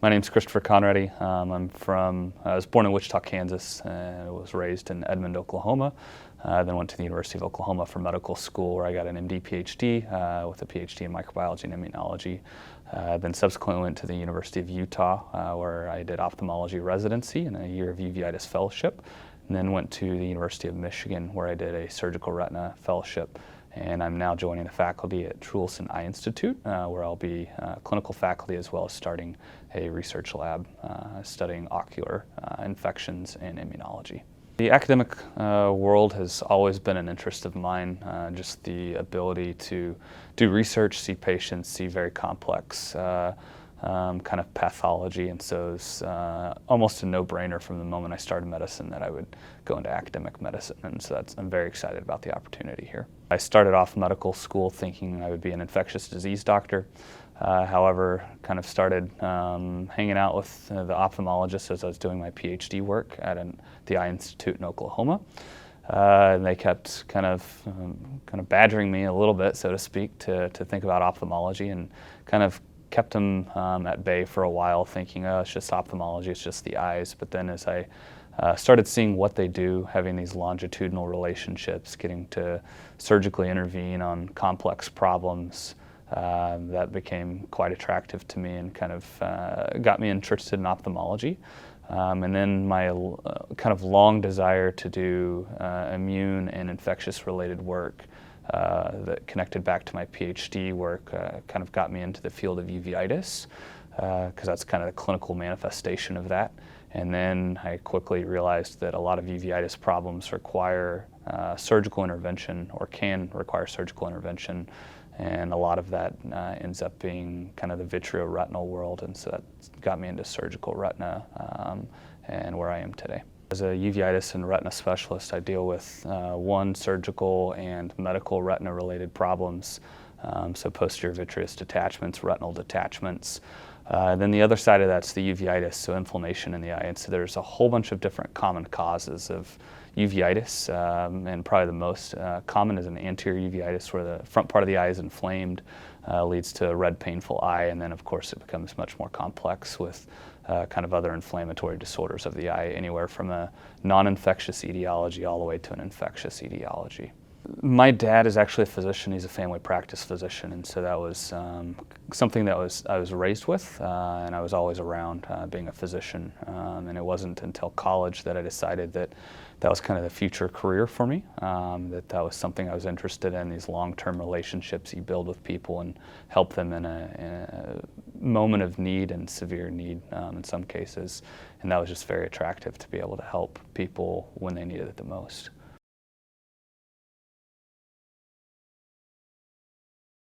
My name's Christopher Conrady. I was born in Wichita, Kansas, and was raised in Edmond, Oklahoma. Then went to the University of Oklahoma for medical school, where I got an MD PhD with a PhD in microbiology and immunology. Then subsequently went to the University of Utah, where I did ophthalmology residency and a year of uveitis fellowship. And then went to the University of Michigan, where I did a surgical retina fellowship. And I'm now joining the faculty at Truelson Eye Institute, where I'll be clinical faculty as well as starting a research lab studying ocular infections and immunology. The academic world has always been an interest of mine, just the ability to do research, see patients, see very complex kind of pathology, and so it's almost a no-brainer from the moment I started medicine that I would go into academic medicine, and so I'm very excited about the opportunity here. I started off medical school thinking I would be an infectious disease doctor. However, kind of started hanging out with the ophthalmologist as I was doing my PhD work at the Eye Institute in Oklahoma. And they kept kind of badgering me a little bit, so to speak, to think about ophthalmology, and kind of kept them at bay for a while, thinking, oh, it's just ophthalmology, it's just the eyes. But then as I started seeing what they do, having these longitudinal relationships, getting to surgically intervene on complex problems, that became quite attractive to me and kind of got me interested in ophthalmology. And then my kind of long desire to do immune and infectious related work that connected back to my PhD work kind of got me into the field of uveitis, because that's kind of the clinical manifestation of that. And then I quickly realized that a lot of uveitis problems require surgical intervention, or can require surgical intervention, and a lot of that ends up being kind of the vitreoretinal world, and so that got me into surgical retina and where I am today. As a uveitis and retina specialist, I deal with surgical and medical retina-related problems, so posterior vitreous detachments, retinal detachments. Then the other side of that's the uveitis, so inflammation in the eye. And so there's a whole bunch of different common causes of uveitis, and probably the most common is an anterior uveitis, where the front part of the eye is inflamed, leads to a red, painful eye, and then of course it becomes much more complex with kind of other inflammatory disorders of the eye, anywhere from a non-infectious etiology all the way to an infectious etiology. My dad is actually a physician. He's a family practice physician, and so that was something that I was raised with, and I was always around being a physician. And it wasn't until college that I decided that that was kind of the future career for me, that was something I was interested in, these long-term relationships you build with people and help them in a moment of need and severe need in some cases. And that was just very attractive, to be able to help people when they needed it the most.